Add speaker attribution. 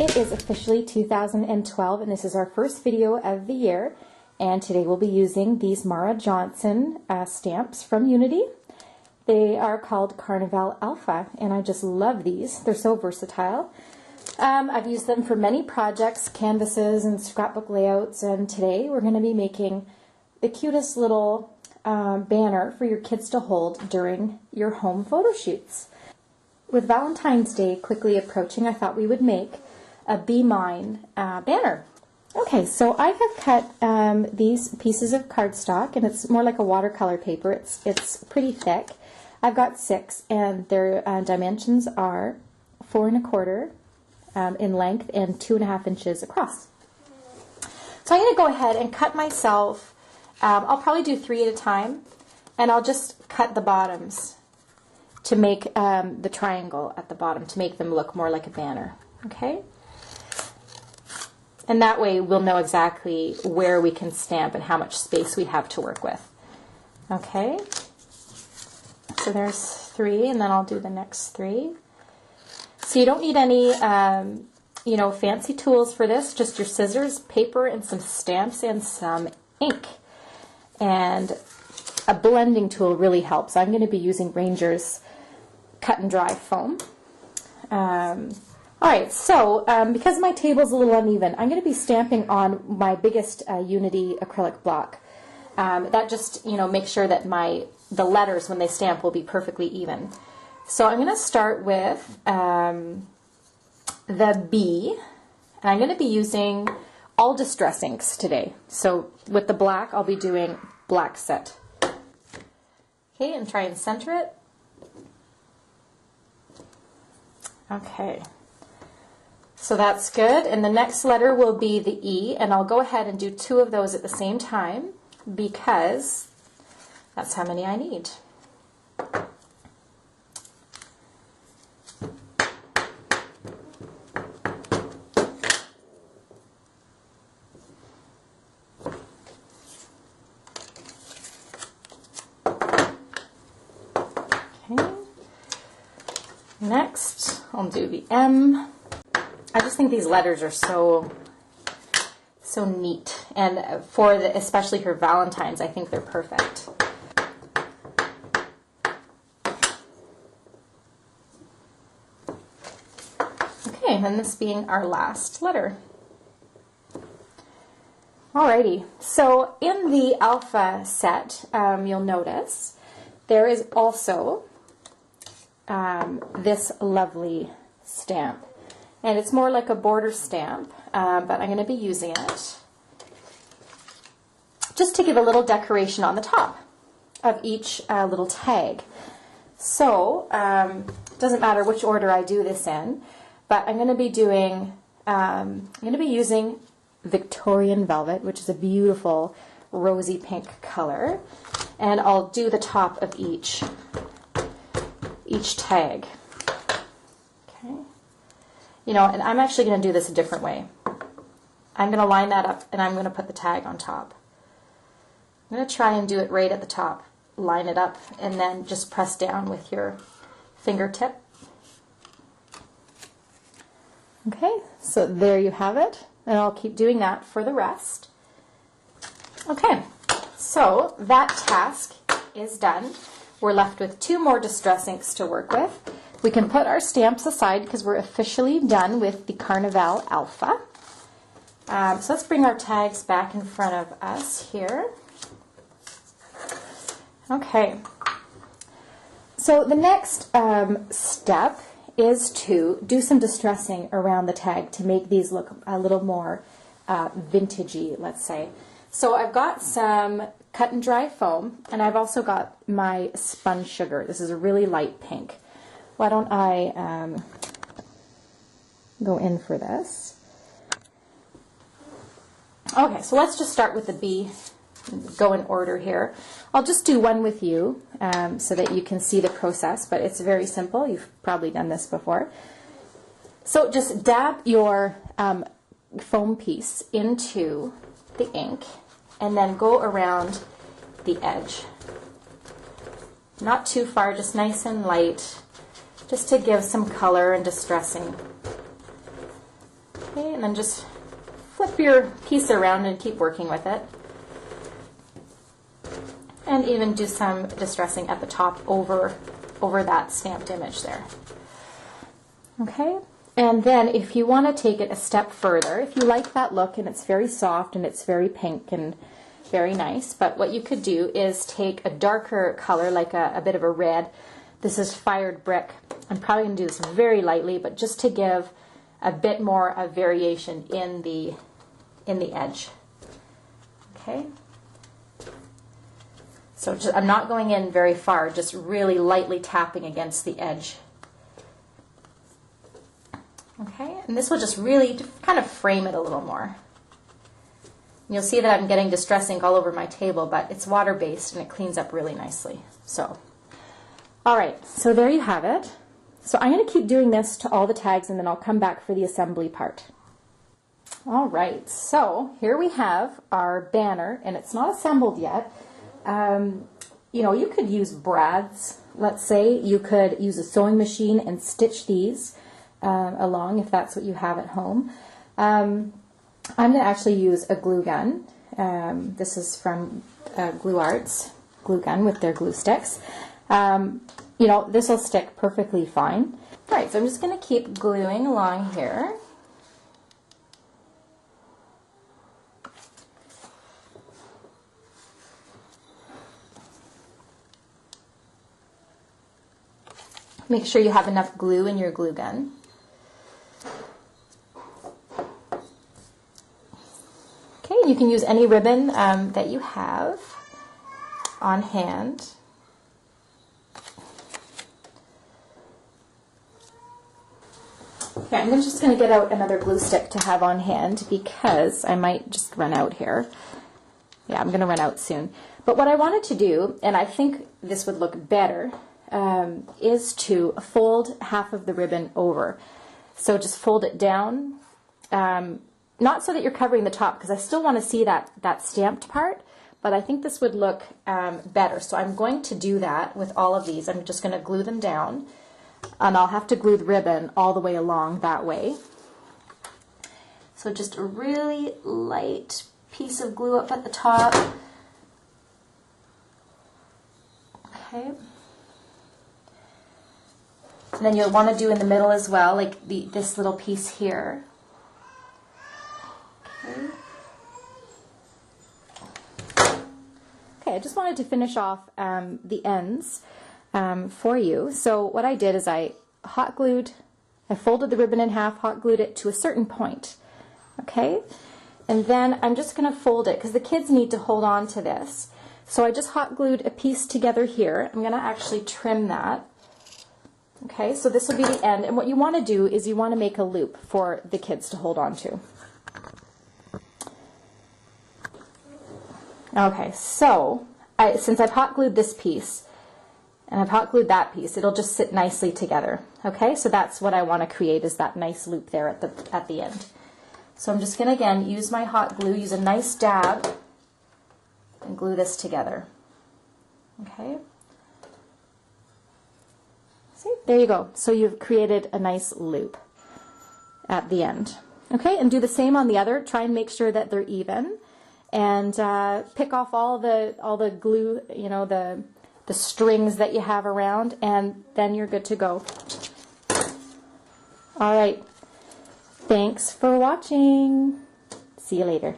Speaker 1: It is officially 2012 and this is our first video of the year, and today we'll be using these Marah Johnson stamps from Unity. They are called Carnivale Alpha and I just love these. They're so versatile. I've used them for many projects, canvases and scrapbook layouts, and today we're going to be making the cutest little banner for your kids to hold during your home photo shoots. With Valentine's Day quickly approaching, I thought we would make a Be Mine banner. Okay, so I have cut these pieces of cardstock, and it's more like a watercolor paper. It's pretty thick. I've got 6, and their dimensions are 4 1/4 in length and 2.5 inches across. So I'm going to go ahead and cut myself. I'll probably do 3 at a time, and I'll just cut the bottoms to make the triangle at the bottom to make them look more like a banner. Okay? And that way we'll know exactly where we can stamp and how much space we have to work with. Okay? So there's 3, and then I'll do the next 3. So you don't need any fancy tools for this, just your scissors, paper, and some stamps and some ink. And a blending tool really helps. I'm going to be using Ranger's cut and dry foam. Alright, so because my table's a little uneven, I'm going to be stamping on my biggest Unity acrylic block. That just, makes sure that the letters when they stamp will be perfectly even. So I'm going to start with the B, and I'm going to be using all distress inks today. So with the black, I'll be doing black set. Okay, and try and center it. Okay. So that's good, and the next letter will be the E, and I'll go ahead and do 2 of those at the same time because that's how many I need. Okay. Next, I'll do the M. I just think these letters are so neat, and especially for Valentine's, I think they're perfect. Okay, and this being our last letter. Alrighty, so in the Alpha set, you'll notice there is also this lovely stamp. And it's more like a border stamp, but I'm going to be using it just to give a little decoration on the top of each little tag. So it doesn't matter which order I do this in, but I'm going to be using Victorian velvet, which is a beautiful rosy pink color, and I'll do the top of each tag. And I'm actually going to do this a different way. I'm going to line that up and I'm going to put the tag on top. I'm going to try and do it right at the top. Line it up and then just press down with your fingertip. Okay, so there you have it. And I'll keep doing that for the rest. Okay, so that task is done. We're left with 2 more distress inks to work with. We can put our stamps aside because we're officially done with the Carnivale Alpha. So let's bring our tags back in front of us here. Okay. So the next step is to do some distressing around the tag to make these look a little more vintagey, let's say. So I've got some cut and dry foam, and I've also got my spun sugar. This is a really light pink. Why don't I go in for this? Okay, so let's just start with the B, go in order here. I'll just do one with you so that you can see the process, but it's very simple. You've probably done this before. So just dab your foam piece into the ink and then go around the edge. Not too far, just nice and light, just to give some color and distressing. Okay, and then just flip your piece around and keep working with it. And even do some distressing at the top over that stamped image there. Okay, and then if you want to take it a step further, if you like that look and it's very soft and it's very pink and very nice, but what you could do is take a darker color, like a bit of a red. This is Fired Brick. I'm probably going to do this very lightly, but just to give a bit more of variation in the edge. Okay. So I'm not going in very far, just really lightly tapping against the edge. Okay, and this will just really kind of frame it a little more. You'll see that I'm getting distress ink all over my table, but it's water-based and it cleans up really nicely. So, all right, so there you have it. So I'm going to keep doing this to all the tags and then I'll come back for the assembly part. All right, so here we have our banner and it's not assembled yet. You know, you could use brads, let's say. You could use a sewing machine and stitch these along if that's what you have at home. I'm going to actually use a glue gun. This is from Glue Arts glue gun with their glue sticks. You know, this will stick perfectly fine. All right, so I'm just going to keep gluing along here. Make sure you have enough glue in your glue gun. Okay, you can use any ribbon that you have on hand. Okay, I'm just going to get out another glue stick to have on hand because I might just run out here. Yeah, I'm going to run out soon. But what I wanted to do, and I think this would look better, is to fold half of the ribbon over. So just fold it down, not so that you're covering the top, because I still want to see that stamped part, but I think this would look better. So I'm going to do that with all of these. I'm just going to glue them down, and I'll have to glue the ribbon all the way along that way. So just a really light piece of glue up at the top. Okay. And then you'll want to do in the middle as well, like this little piece here. Okay, I just wanted to finish off the ends for you. So what I did is I folded the ribbon in half, hot glued it to a certain point. Okay, and then I'm just going to fold it because the kids need to hold on to this. So I just hot glued a piece together here. I'm going to actually trim that. Okay, so this will be the end, and what you want to do is you want to make a loop for the kids to hold on to. Okay, so since I've hot glued this piece and I've hot glued that piece, it'll just sit nicely together. Okay, so that's what I want to create, is that nice loop there at the end. So I'm just going to again use my hot glue, use a nice dab, and glue this together. Okay. See, there you go. So you've created a nice loop at the end. Okay, and do the same on the other. Try and make sure that they're even, and pick off all the glue, you know, the strings that you have around, and then you're good to go. All right. Thanks for watching. See you later.